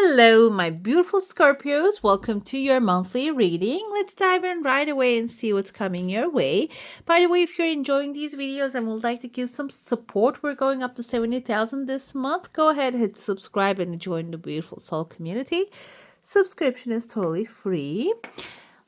Hello, my beautiful Scorpios. Welcome to your monthly reading. Let's dive in right away and see what's coming your way. By the way, if you're enjoying these videos and would like to give some support, we're going up to 70,000 this month. Go ahead, hit subscribe and join the beautiful soul community. Subscription is totally free.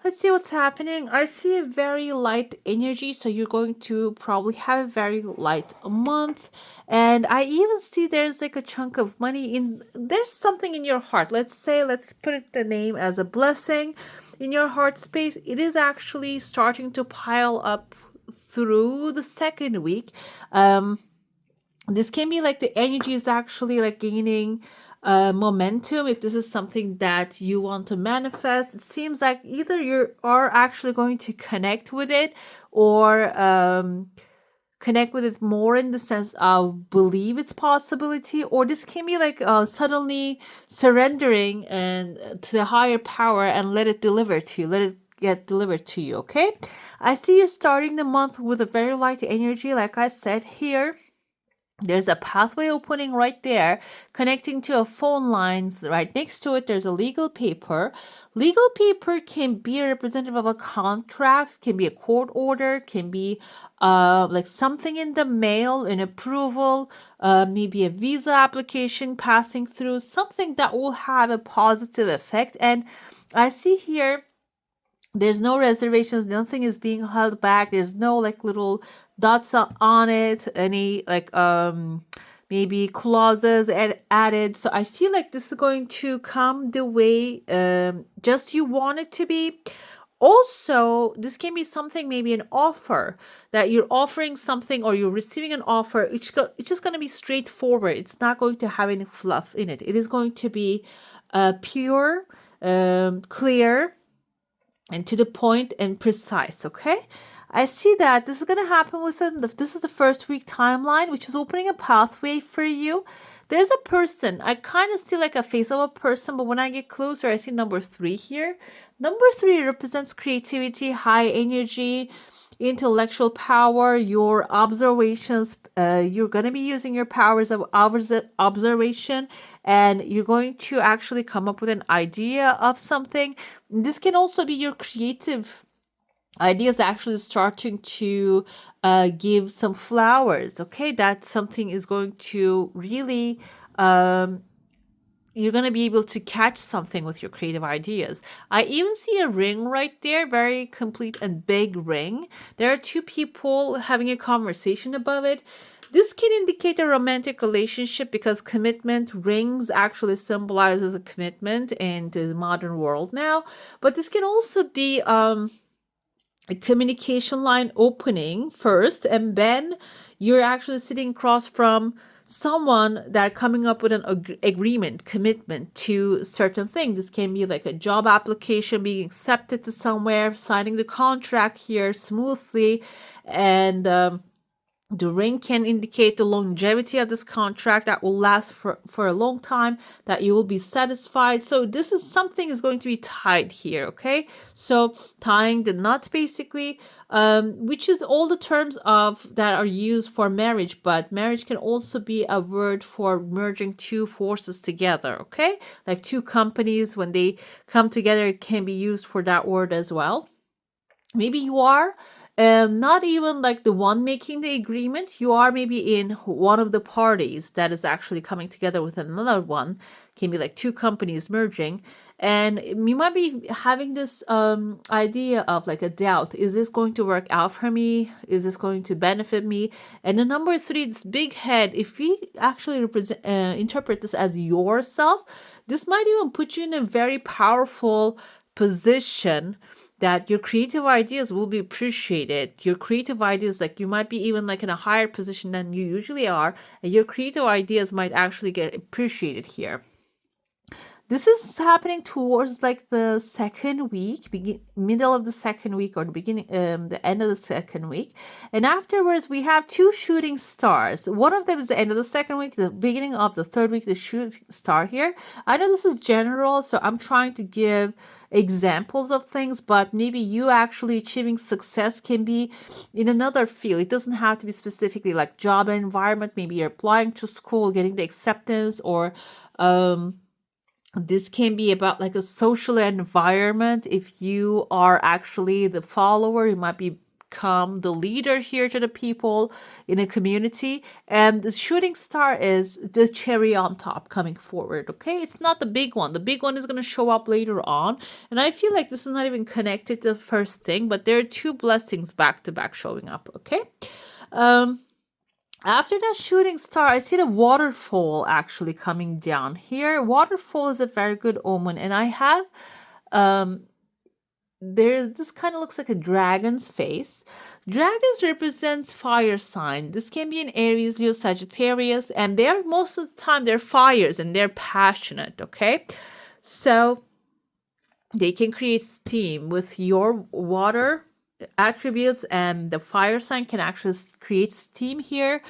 Let's see what's happening. I see a very light energy, so you're going to probably have a very light month. And I even see there's like a chunk of money in, there's something in your heart. Let's put it the name as a blessing in your heart space. It is actually starting to pile up through the second week. This can be like the energy is actually like gaining momentum. If this is something that you want to manifest, it seems like either you are actually going to connect with it, or connect with it more in the sense of believe its possibility, or this can be like suddenly surrendering and to the higher power and let it deliver to you, let it get delivered to you. Okay, I see you're starting the month with a very light energy. Like I said, here there's a pathway opening right there, connecting to a phone lines right next to it. There's a legal paper. Legal paper can be a representative of a contract, can be a court order, can be like something in the mail, an approval, maybe a visa application passing through, something that will have a positive effect. And I see here there's no reservations, nothing is being held back, there's no like little dots on it, any like maybe clauses added. So I feel like this is going to come the way just you want it to be. Also, this can be something, maybe an offer that you're offering something, or you're receiving an offer. It's just going to be straightforward. It's not going to have any fluff in it. It is going to be pure, clear, and to the point and precise. Okay, I see that this is going to happen within this is the first week timeline, which is opening a pathway for you. There's a person, I kind of see like a face of a person, but when I get closer I see number 3 here. Number 3 represents creativity, high energy, intellectual power, your observations. You're going to be using your powers of observation, and you're going to actually come up with an idea of something. This can also be your creative ideas actually starting to give some flowers. Okay, that something is going to really you're going to be able to catch something with your creative ideas. I even see a ring right there, very complete and big ring. There are 2 people having a conversation above it. This can indicate a romantic relationship, because commitment, rings actually symbolizes a commitment in the modern world now. But this can also be a communication line opening first, and then you're actually sitting across from someone that coming up with an agreement, commitment to certain things. This can be like a job application being accepted to somewhere, signing the contract here smoothly, and the ring can indicate the longevity of this contract that will last for a long time, that you will be satisfied. So this is something is going to be tied here. Okay, so tying the knot basically, which is all the terms of that are used for marriage, but marriage can also be a word for merging 2 forces together. Okay, like 2 companies, when they come together, it can be used for that word as well. Maybe you are not even like the one making the agreement. You are maybe in one of the parties that is actually coming together with another one. Can be like 2 companies merging, and you might be having this idea of like a doubt. Is this going to work out for me? Is this going to benefit me? And the number 3, this big head, if we actually interpret this as yourself, this might even put you in a very powerful position that your creative ideas will be appreciated. Your creative ideas, like you might be even like in a higher position than you usually are, and your creative ideas might actually get appreciated here. This is happening towards like the second week, middle of the second week, or the beginning, the end of the second week. And afterwards, we have 2 shooting stars. One of them is the end of the second week, the beginning of the third week, the shooting star here. I know this is general, so I'm trying to give examples of things, but maybe you actually achieving success can be in another field. It doesn't have to be specifically like job environment. Maybe you're applying to school, getting the acceptance, or This can be about like a social environment. If you are actually the follower, you might become the leader here to the people in a community. And the shooting star is the cherry on top coming forward. Okay, it's not the big one. The big one is going to show up later on. And I feel like this is not even connected to the first thing, but there are two blessings back to back showing up. Okay. um After that shooting star, I see the waterfall actually coming down here. Waterfall is a very good omen, and I have um there's this kind of looks like a dragon's face. Dragons represents fire sign. This can be an Aries, Leo, Sagittarius, and they're most of the time they're fires and they're passionate, okay? So they can create steam with your water attributes, and the fire sign can actually create steam here.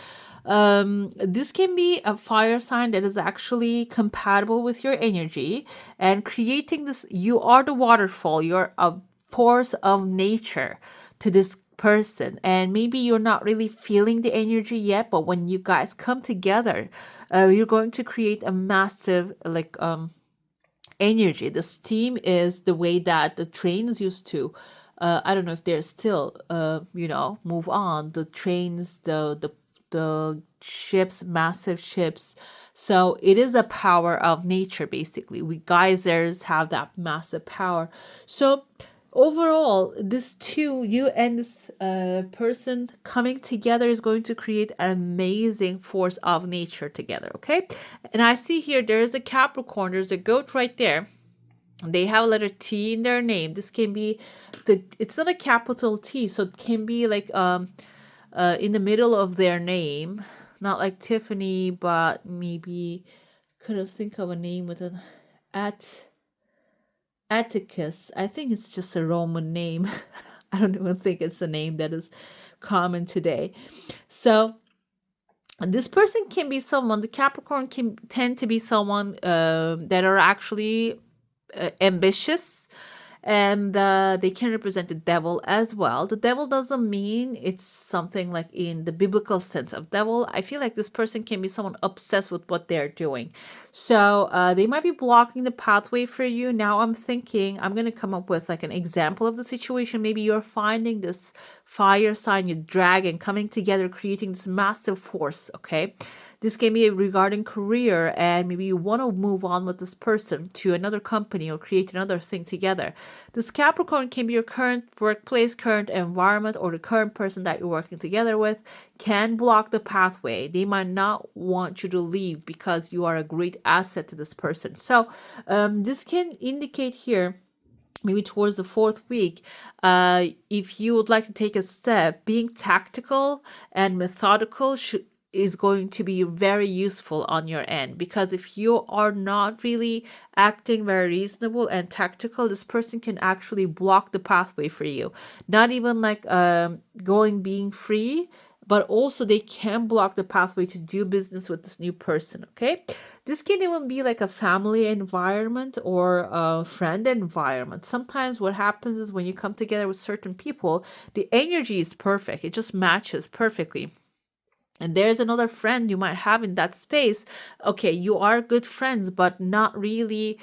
This can be a fire sign that is actually compatible with your energy and creating this. You are the waterfall, you're a force of nature to this person, and maybe you're not really feeling the energy yet, but when you guys come together, you're going to create a massive energy. The steam is the way that the trains used to. I don't know if they're still, move on. The trains, the ships, massive ships. So it is a power of nature, basically. We geysers have that massive power. So overall, this two, you and this person coming together is going to create an amazing force of nature together, okay? And I see here there is a Capricorn, there's a goat right there. They have a letter T in their name. This can be it's not a capital T, so it can be like in the middle of their name, not like Tiffany, but maybe couldn't think of a name with an Atticus. I think it's just a Roman name. I don't even think it's a name that is common today. So this person can be someone, the Capricorn can tend to be someone that are actually ambitious, and they can represent the devil as well. The devil doesn't mean it's something like in the biblical sense of devil. I feel like this person can be someone obsessed with what they're doing. So they might be blocking the pathway for you. Now I'm thinking I'm going to come up with like an example of the situation. Maybe you're finding this fire sign, your dragon coming together, creating this massive force, okay? This can be regarding career, and maybe you want to move on with this person to another company or create another thing together. This Capricorn can be your current workplace, current environment, or the current person that you're working together with can block the pathway. They might not want you to leave because you are a great asset to this person. So this can indicate here, maybe towards the fourth week, if you would like to take a step, being tactical and methodical is going to be very useful on your end, because if you are not really acting very reasonable and tactical, this person can actually block the pathway for you. Not even like being free, but also they can block the pathway to do business with this new person, okay? This can even be like a family environment or a friend environment. Sometimes what happens is when you come together with certain people, the energy is perfect. It just matches perfectly. And there's another friend you might have in that space. Okay, you are good friends, but not really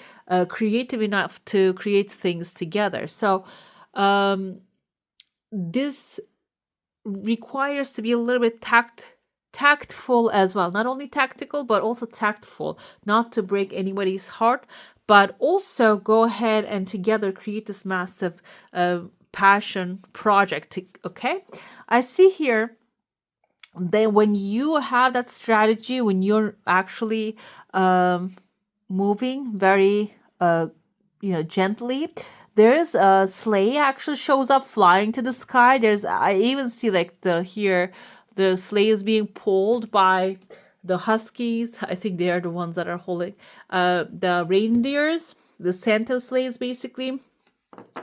creative enough to create things together. So this requires to be a little bit tactful as well. Not only tactical, but also tactful, not to break anybody's heart, but also go ahead and together create this massive passion project. Okay, I see here then when you have that strategy, when you're actually moving very gently, there's a sleigh actually shows up flying to the sky. I even see like the sleigh is being pulled by the huskies. I think they are the ones that are holding the reindeers, the Santa sleighs basically.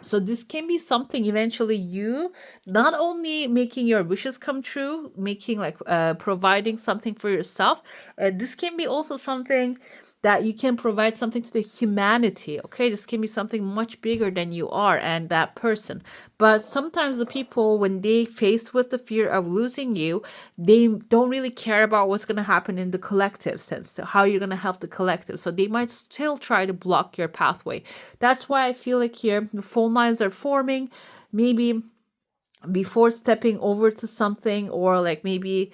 So this can be something eventually you not only making your wishes come true, making like providing something for yourself. This can be also something that you can provide something to the humanity. Okay, this can be something much bigger than you are and that person. But sometimes the people, when they face with the fear of losing you, they don't really care about what's going to happen in the collective sense, so how you're going to help the collective. So they might still try to block your pathway. That's why I feel like here the phone lines are forming, maybe before stepping over to something, or like maybe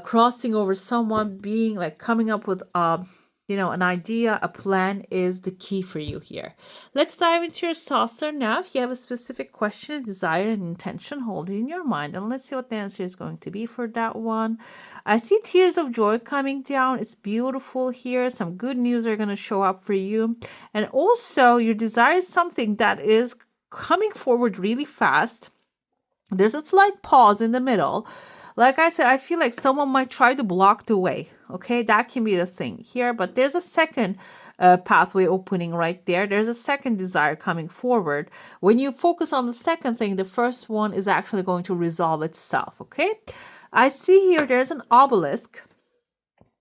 crossing over someone, being like coming up with an idea, a plan is the key for you here. Let's dive into your saucer now. If you have a specific question, desire, and intention, hold it in your mind, and let's see what the answer is going to be for that one. I see tears of joy coming down. It's beautiful here. Some good news are going to show up for you, and also your desire is something that is coming forward really fast. There's a slight pause in the middle. Like I said, I feel like someone might try to block the way. Okay, that can be the thing here. But there's a second pathway opening right there. There's a second desire coming forward. When you focus on the second thing, the first one is actually going to resolve itself. Okay, I see here there's an obelisk.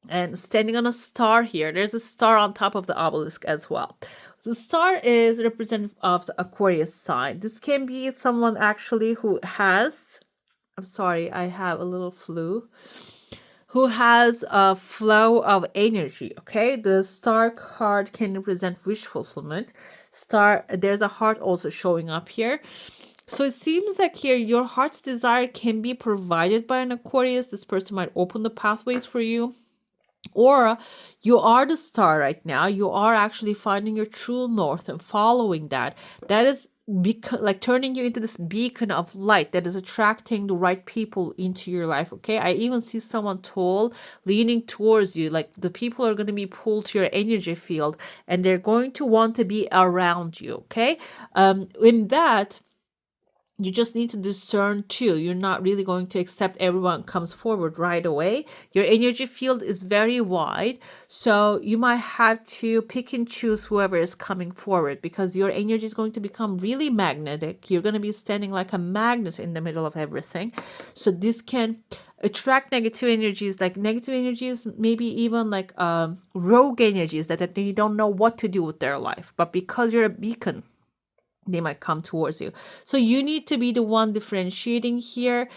And standing on a star here, there's a star on top of the obelisk as well. The star is representative of the Aquarius sign. This can be someone actually who has, I'm sorry, I have a little flu, who has a flow of energy. Okay, the star card can represent wish fulfillment. Star, there's a heart also showing up here. So it seems like here your heart's desire can be provided by an Aquarius. This person might open the pathways for you. Or you are the star right now. You are actually finding your true north and following that. That is like turning you into this beacon of light that is attracting the right people into your life. Okay, I even see someone tall leaning towards you. Like the people are going to be pulled to your energy field, and they're going to want to be around you. Okay, in that, you just need to discern too. You're not really going to accept everyone comes forward right away. Your energy field is very wide, so you might have to pick and choose whoever is coming forward, because your energy is going to become really magnetic. You're going to be standing like a magnet in the middle of everything. So this can attract negative energies, like negative energies, maybe even like rogue energies that they don't know what to do with their life. But because you're a beacon, they might come towards you. So you need to be the one differentiating here.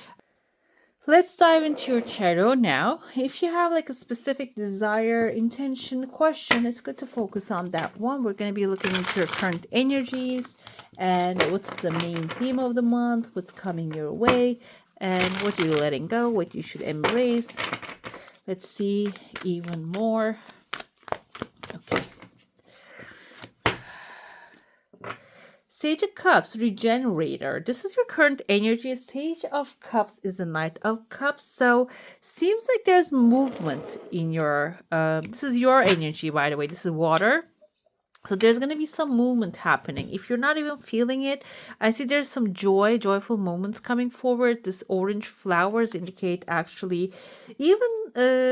Let's dive into your tarot now. If you have like a specific desire, intention, question, it's good to focus on that one. We're going to be looking into your current energies and what's the main theme of the month, what's coming your way, and what you're letting go, what you should embrace. Let's see even more. Okay. Sage of Cups, Regenerator. This is your current energy. Sage of Cups is a Knight of Cups. So seems like there's movement in your, this is your energy, by the way. This is water. So there's going to be some movement happening. If you're not even feeling it, I see there's some joyful moments coming forward. This orange flowers indicate actually even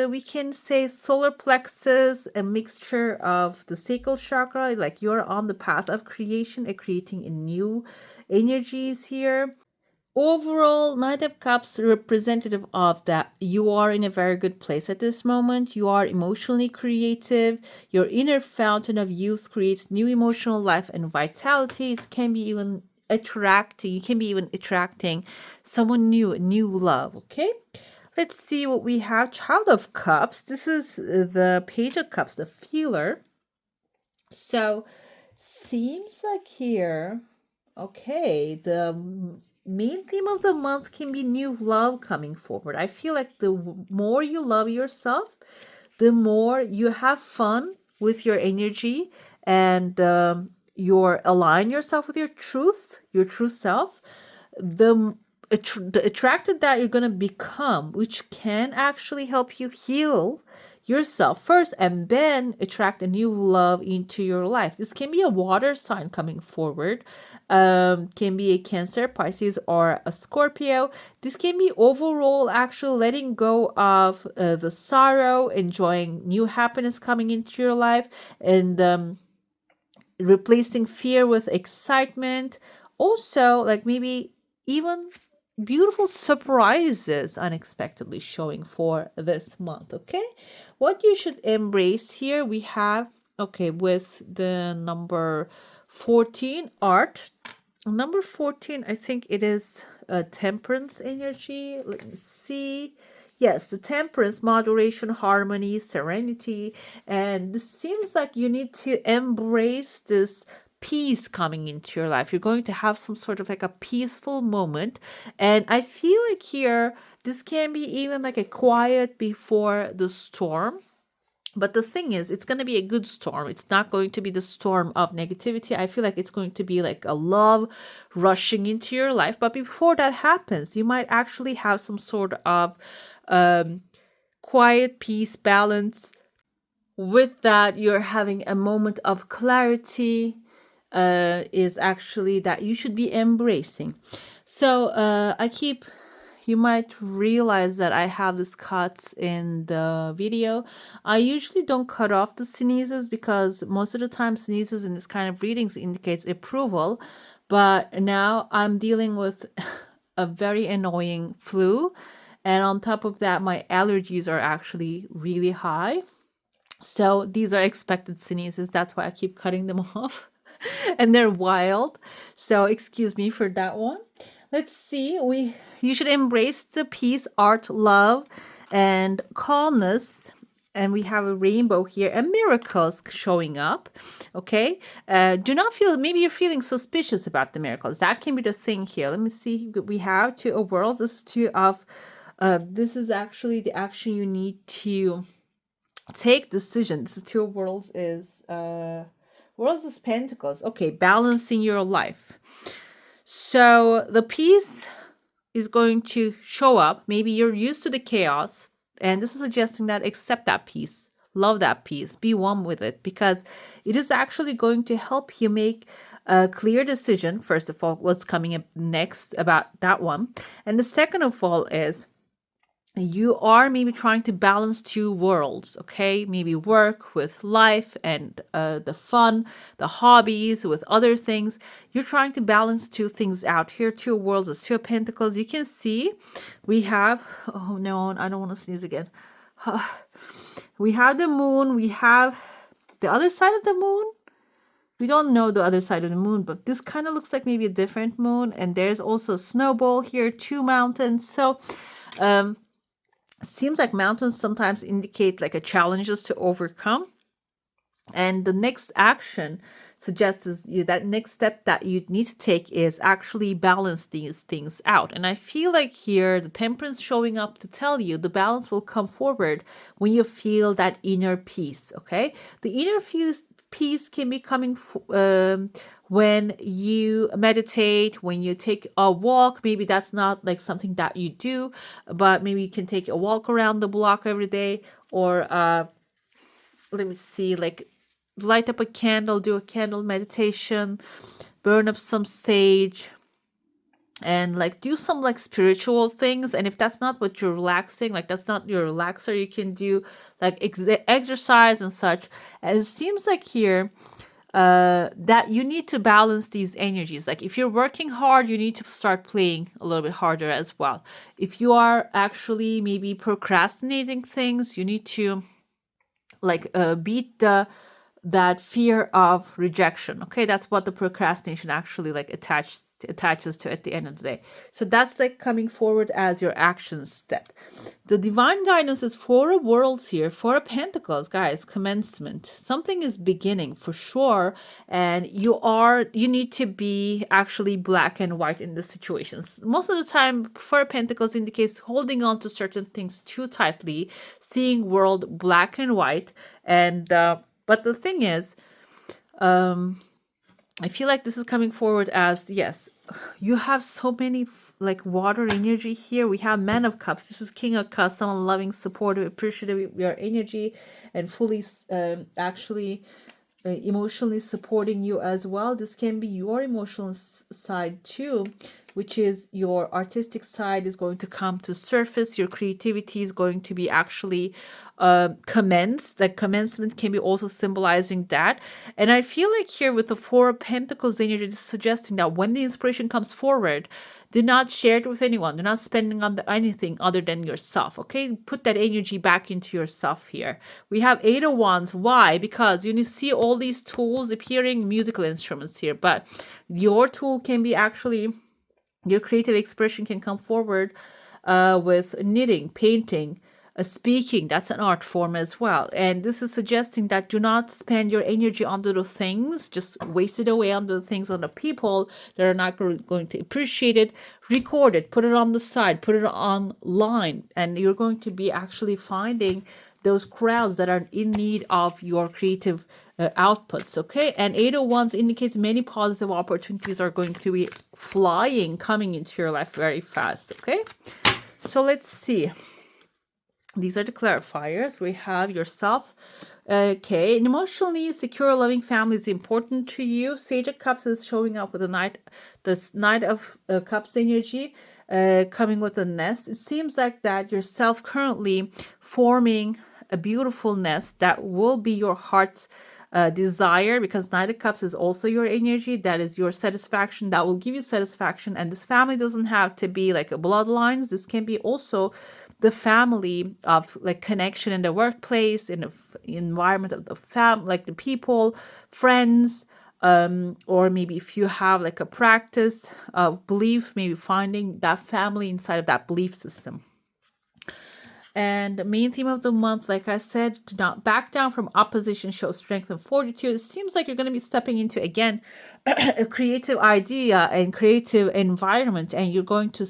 we can say solar plexus, a mixture of the sacral chakra, like you're on the path of creation and creating a new energies here. Overall, Knight of Cups representative of that you are in a very good place at this moment. You are emotionally creative. Your inner fountain of youth creates new emotional life and vitality. It can be even attracting. You can be even attracting someone new love. Okay, let's see what we have. Child of Cups. This is the Page of Cups, the feeler. So seems like here, okay, the main theme of the month can be new love coming forward. I feel like the more you love yourself, the more you have fun with your energy, and you're align yourself with your true self, the attracted that you're going to become, which can actually help you heal yourself first and then attract a new love into your life. This can be a water sign coming forward, can be a Cancer, Pisces, or a Scorpio. This can be overall actually letting go of the sorrow, enjoying new happiness coming into your life, and replacing fear with excitement. Also, like maybe even beautiful surprises unexpectedly showing for this month. Okay, what you should embrace here, we have, okay, with the number 14, art. Number 14, I think it is a temperance energy. Let me see. Yes, the temperance, moderation, harmony, serenity. And this seems like you need to embrace this peace coming into your life. You're going to have some sort of like a peaceful moment. And I feel like here, this can be even like a quiet before the storm. But the thing is, it's going to be a good storm. It's not going to be the storm of negativity. I feel like it's going to be like a love rushing into your life. But before that happens, you might actually have some sort of quiet peace, balance. With that, you're having a moment of clarity, is actually that you should be embracing. So you might realize that I have these cuts in the video. I usually don't cut off the sneezes because most of the time sneezes in this kind of readings indicates approval. But now I'm dealing with a very annoying flu. And on top of that, my allergies are actually really high. So these are expected sneezes. That's why I keep cutting them off. And they're wild. So excuse me for that one. Let's see. You should embrace the peace, art, love, and calmness. And we have a rainbow here and miracles showing up. Okay. Do not feel, maybe you're feeling suspicious about the miracles. That can be the thing here. Let me see. We have two of worlds. This is two of, this is actually the action you need to take decisions. The two of worlds is worlds is pentacles. Okay, balancing your life. So the peace is going to show up. Maybe you're used to the chaos, and this is suggesting that accept that peace, love that peace, be one with it, because it is actually going to help you make a clear decision. First of all, what's coming up next about that one, and the second of all is you are maybe trying to balance two worlds, okay? Maybe work with life and the fun, the hobbies with other things. You're trying to balance two things out here. Two worlds is two of pentacles. You can see we have, oh no, I don't want to sneeze again. We have the moon. We have the other side of the moon. We don't know the other side of the moon, but this kind of looks like maybe a different moon. And there's also a snowball here, two mountains. So, seems like mountains sometimes indicate like a challenges to overcome, and the next action suggests is you, that next step that you need to take is actually balance these things out. And I feel like here the temperance showing up to tell you the balance will come forward when you feel that inner peace. Okay, the inner peace can be coming when you meditate, when you take a walk. Maybe that's not like something that you do, but maybe you can take a walk around the block every day, or let me see, like light up a candle, do a candle meditation, burn up some sage, and like do some like spiritual things. And if that's not what you're relaxing, like that's not your relaxer, you can do like exercise and such. And it seems like here that you need to balance these energies. Like if you're working hard, you need to start playing a little bit harder as well. If you are actually maybe procrastinating things, you need to like beat that fear of rejection. Okay, that's what the procrastination actually like attaches to at the end of the day. So that's like coming forward as your action step. The divine guidance is four of worlds here, four of pentacles, guys. Commencement, something is beginning for sure, and you need to be actually black and white in the situations. Most of the time, four of pentacles indicates holding on to certain things too tightly, seeing world black and white. And but the thing is, I feel like this is coming forward as, yes, you have so many like water energy here. We have Man of Cups. This is King of Cups, someone loving, supportive, appreciative of your energy, and fully actually emotionally supporting you as well. This can be your emotional side too. which is your artistic side is going to come to surface. Your creativity is going to be actually commenced. The commencement can be also symbolizing that. And I feel like here with the Four of Pentacles energy, just suggesting that when the inspiration comes forward, do not share it with anyone. Do not spend on anything other than yourself. Okay, put that energy back into yourself here. We have Eight of Wands. Why? Because you see all these tools appearing, musical instruments here, but your tool can be actually, your creative expression can come forward with knitting, painting, speaking. That's an art form as well. And this is suggesting that do not spend your energy on the things, just waste it away on the things, on the people that are not going to appreciate it. Record it, put it on the side, put it online, and you're going to be actually finding those crowds that are in need of your creative outputs. Okay, and 801s indicates many positive opportunities are going to be flying, coming into your life very fast. Okay, so let's see. These are the clarifiers. We have yourself. Okay, an emotionally secure, loving family is important to you. Sage of Cups is showing up with the Knight of Cups energy, coming with a nest. It seems like that yourself currently forming a beautiful nest that will be your heart's desire, because Knight of Cups is also your energy. That is your satisfaction. That will give you satisfaction. And this family doesn't have to be like a bloodlines. This can be also the family of like connection in the workplace, in the environment of the like the people, friends, or maybe if you have like a practice of belief, maybe finding that family inside of that belief system. And the main theme of the month, like I said, do not back down from opposition, show strength and fortitude. It seems like you're going to be stepping into, again, a creative idea and creative environment, and you're going to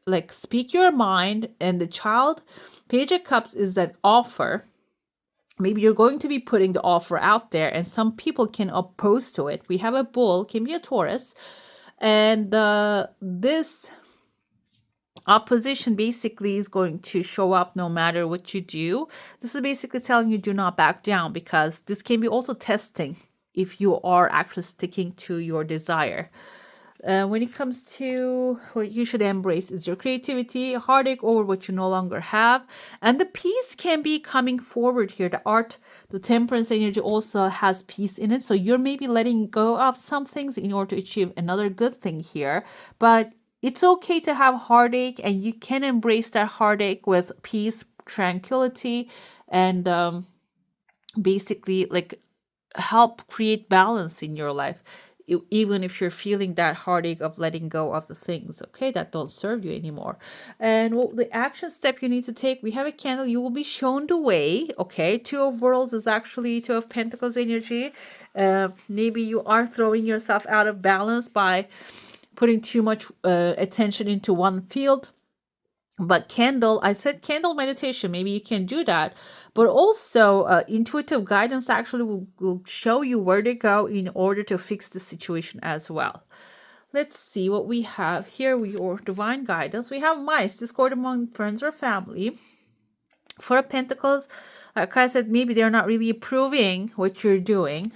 like speak your mind. And the child, Page of Cups is that offer. Maybe you're going to be putting the offer out there, and some people can oppose to it. We have a bull, can be a Taurus, and this opposition basically is going to show up no matter what you do. This is basically telling you do not back down, because this can be also testing if you are actually sticking to your desire. When it comes to what you should embrace is your creativity, heartache over what you no longer have, and the peace can be coming forward here. The art, the temperance energy also has peace in it, so you're maybe letting go of some things in order to achieve another good thing here. But it's okay to have heartache, and you can embrace that heartache with peace, tranquility, and basically like help create balance in your life, even if you're feeling that heartache of letting go of the things, okay, that don't serve you anymore. And what the action step you need to take, we have a candle, you will be shown the way. Okay, Two of Worlds is actually Two of Pentacles energy. Maybe you are throwing yourself out of balance by putting too much attention into one field. But candle, I said candle meditation, maybe you can do that. But also intuitive guidance actually will show you where to go in order to fix the situation as well. Let's see what we have here. Your divine guidance. We have mice, discord among friends or family. Four of Pentacles, like I said, maybe they're not really approving what you're doing.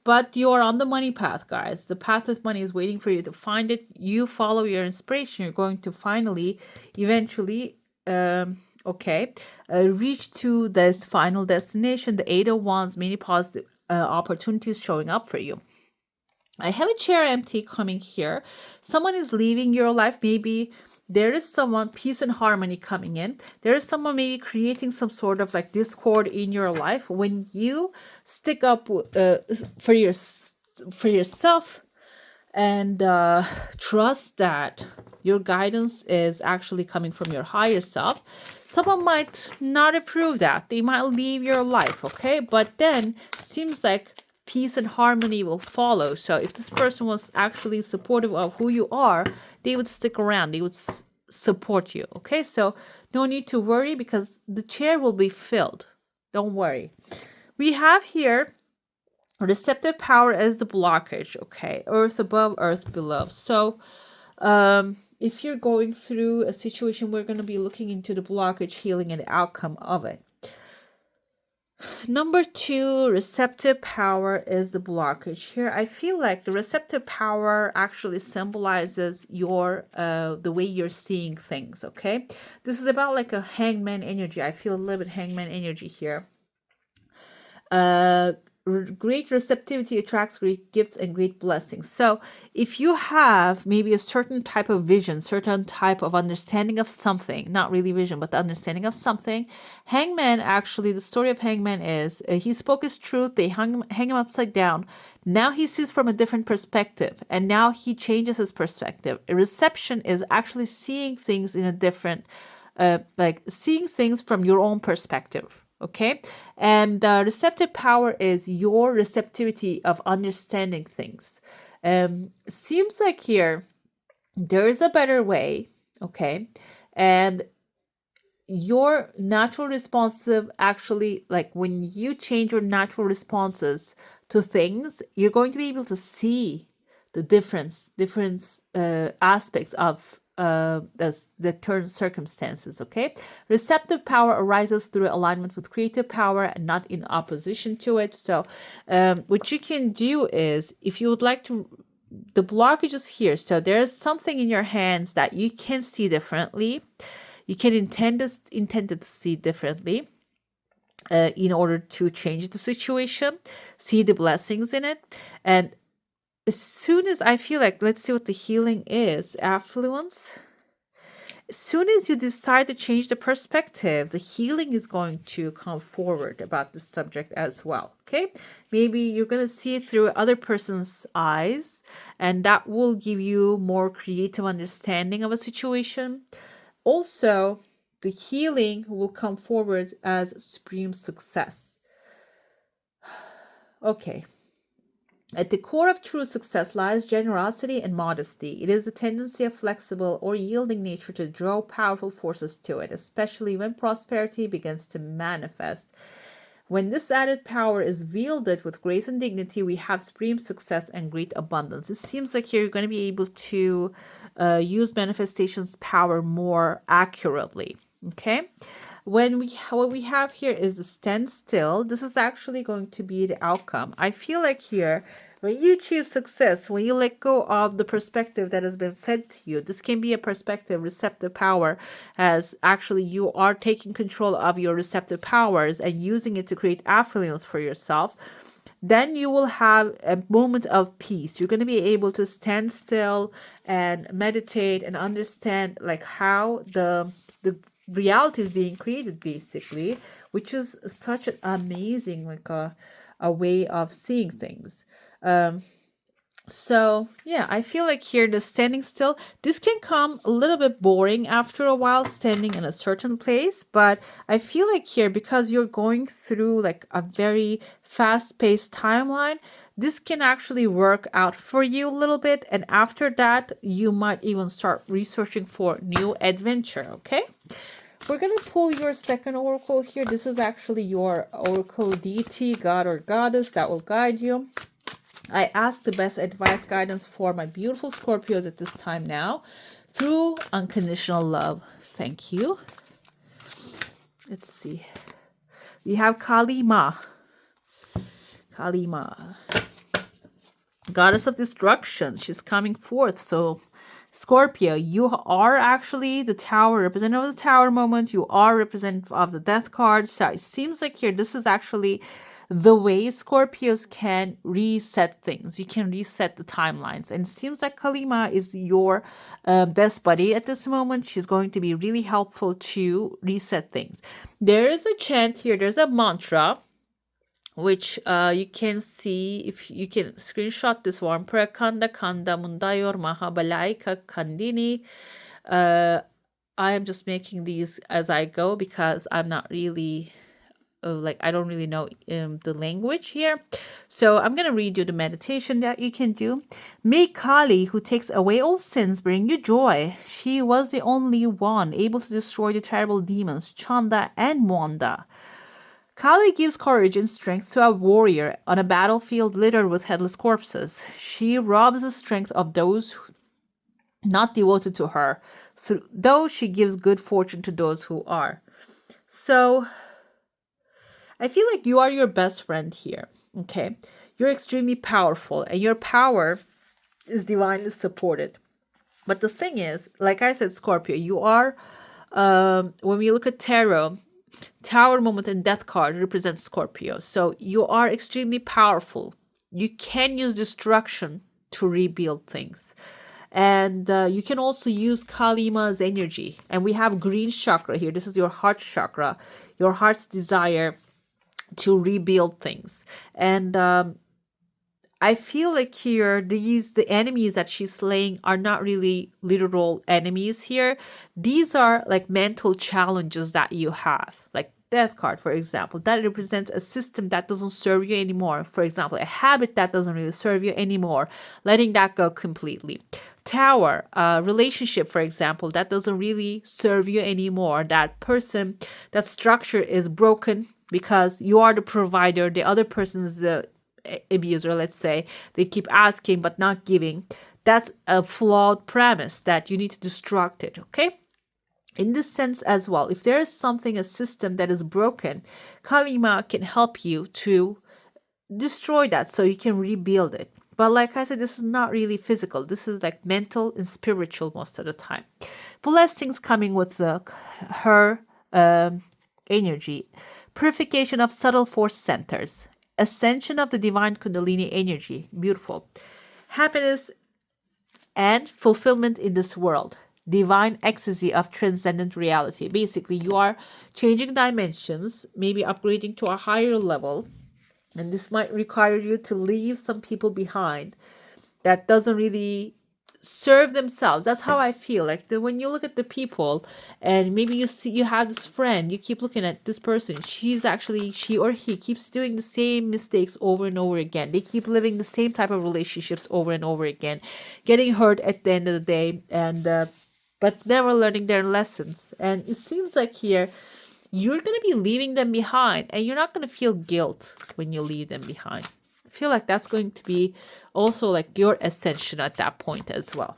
But you are on the money path, guys. The path of money is waiting for you to find it. You follow your inspiration. You're going to finally, eventually, reach to this final destination. The Eight of Wands, many positive opportunities showing up for you. I have a chair empty coming here. Someone is leaving your life. Maybe there is someone, peace and harmony coming in. There is someone maybe creating some sort of like discord in your life. When you stick up for yourself and trust that your guidance is actually coming from your higher self, someone might not approve that. They might leave your life, okay? But then it seems like peace and harmony will follow. So if this person was actually supportive of who you are, they would stick around. They would support you. Okay, so no need to worry, because the chair will be filled. Don't worry. We have here receptive power as the blockage. Okay, earth above, earth below. So if you're going through a situation, we're going to be looking into the blockage, healing, and the outcome of it. Number two, receptive power is the blockage. Here, I feel like the receptive power actually symbolizes the way you're seeing things, okay? This is about like a hangman energy. I feel a little bit hangman energy here. Great receptivity attracts great gifts and great blessings. So if you have maybe a certain type of vision, certain type of understanding of something, not really vision, but the understanding of something, Hangman, actually, the story of Hangman is he spoke his truth, they hang him upside down. Now he sees from a different perspective, and now he changes his perspective. A reception is actually seeing things in a different, like seeing things from your own perspective. Okay. And the receptive power is your receptivity of understanding things. Seems like here there is a better way. Okay. And your natural responsive actually, like when you change your natural responses to things, you're going to be able to see the different aspects of the current circumstances. Okay, receptive power arises through alignment with creative power and not in opposition to it. So what you can do is, if you would like to, the blockage is here, so there's something in your hands that you can see differently. You can intend to see differently in order to change the situation, see the blessings in it. And as soon as I feel like, let's see what the healing is, affluence. As soon as you decide to change the perspective, the healing is going to come forward about this subject as well. Okay, maybe you're going to see it through other person's eyes, and that will give you more creative understanding of a situation. Also, the healing will come forward as supreme success. Okay. At the core of true success lies generosity and modesty. It is the tendency of flexible or yielding nature to draw powerful forces to it, especially when prosperity begins to manifest. When this added power is wielded with grace and dignity, we have supreme success and great abundance. It seems like you're going to be able to use manifestation's power more accurately. Okay. What we have here is the standstill. This is actually going to be the outcome. I feel like here, when you choose success, when you let go of the perspective that has been fed to you, this can be a perspective, receptive power, as actually you are taking control of your receptive powers and using it to create affluence for yourself. Then you will have a moment of peace. You're going to be able to stand still and meditate and understand like how the reality is being created, basically, which is such an amazing like a way of seeing things. So yeah, I feel like here the standing still, this can come a little bit boring after a while standing in a certain place, but I feel like here, because you're going through like a very fast-paced timeline, this can actually work out for you a little bit, and after that you might even start researching for new adventure. Okay, we're gonna pull your second oracle here. This is actually your oracle deity, god or goddess that will guide you. I ask the best advice, guidance for my beautiful Scorpios at this time now through unconditional love. Thank you. Let's see. We have Kali Ma. Kali Ma, goddess of destruction. She's coming forth. So Scorpio, you are actually the tower, representative of the tower moment. You are representative of the death card. So it seems like here, this is actually the way Scorpios can reset things. You can reset the timelines. And it seems like Kalima is your best buddy at this moment. She's going to be really helpful to reset things. There is a chant here. There's a mantra, which you can see if you can screenshot this one. Prakanda Kanda Mundayor Mahabalaika Kandini. I am just making these as I go because I'm not really like I don't really know the language here. So I'm going to read you the meditation that you can do. May Kali, who takes away all sins, bring you joy. She was the only one able to destroy the terrible demons Chanda and Mwanda. Kali gives courage and strength to a warrior on a battlefield littered with headless corpses. She robs the strength of those not devoted to her, though she gives good fortune to those who are. So I feel like you are your best friend here. Okay. You're extremely powerful, and your power is divinely supported. But the thing is, like I said, Scorpio, you are, when we look at tarot, Tower moment and death card represents Scorpio. So you are extremely powerful. You can use destruction to rebuild things. And you can also use Kalima's energy. And we have green chakra here. This is your heart chakra, your heart's desire to rebuild things. And I feel like here the enemies that she's slaying are not really literal enemies here. These are like mental challenges that you have. Like death card, for example, that represents a system that doesn't serve you anymore. For example, a habit that doesn't really serve you anymore, letting that go completely. Tower, relationship, for example, that doesn't really serve you anymore. That person, that structure is broken because you are the provider, the other person's abuser, let's say. They keep asking but not giving. That's a flawed premise that you need to destruct it, okay? In this sense as well, if there is something, a system that is broken, Kalima can help you to destroy that so you can rebuild it. But like I said, this is not really physical. This is like mental and spiritual most of the time. Blessings coming with her energy. Purification of subtle force centers. Ascension of the divine Kundalini energy. Beautiful. Happiness and fulfillment in this world. Divine ecstasy of transcendent reality. Basically, you are changing dimensions, maybe upgrading to a higher level. And this might require you to leave some people behind that doesn't really serve themselves. That's how I feel. Like when you look at the people and maybe you have this friend, you keep looking at this person. She or he keeps doing the same mistakes over and over again. They keep living the same type of relationships over and over again, getting hurt at the end of the day, and but never learning their lessons. And it seems like here, you're going to be leaving them behind, and you're not going to feel guilt when you leave them behind. I feel like that's going to be also like your ascension at that point as well.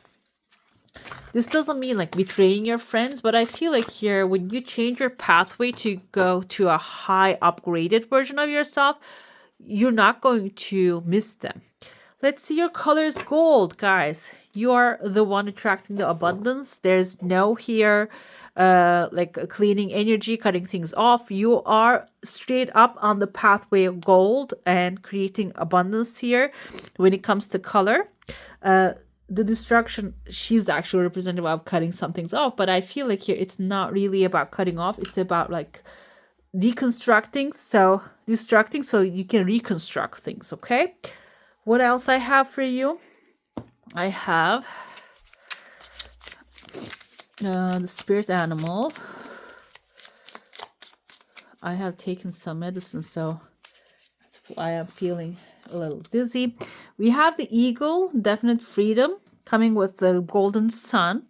This doesn't mean like betraying your friends, but I feel like here, when you change your pathway to go to a high upgraded version of yourself, you're not going to miss them. Let's see, your color is gold, guys. You are the one attracting the abundance. There's no here like cleaning energy, cutting things off. You are straight up on the pathway of gold and creating abundance here when it comes to color. The destruction, she's actually representative of cutting some things off, but I feel like here it's not really about cutting off. It's about like destructing so you can reconstruct things. Okay, what else I have for you? I have the spirit animal. I have taken some medicine, so that's why I'm feeling a little dizzy. We have the eagle, definite freedom, coming with the golden sun.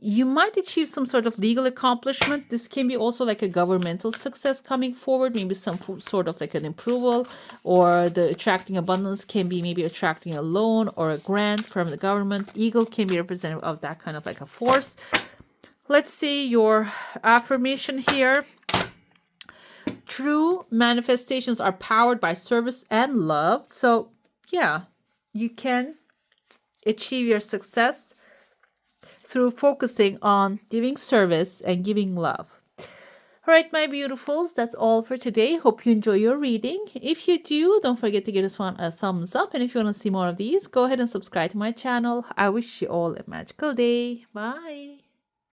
You might achieve some sort of legal accomplishment. This can be also like a governmental success coming forward, maybe some sort of like an approval, or the attracting abundance can be maybe attracting a loan or a grant from the government. Eagle can be representative of that kind of like a force. Let's see your affirmation here. True manifestations are powered by service and love. So yeah, you can achieve your success through focusing on giving service and giving love. All right, my beautifuls, that's all for today. Hope you enjoy your reading. If you do, don't forget to give this one a thumbs up. And if you want to see more of these, go ahead and subscribe to my channel. I wish you all a magical day. Bye.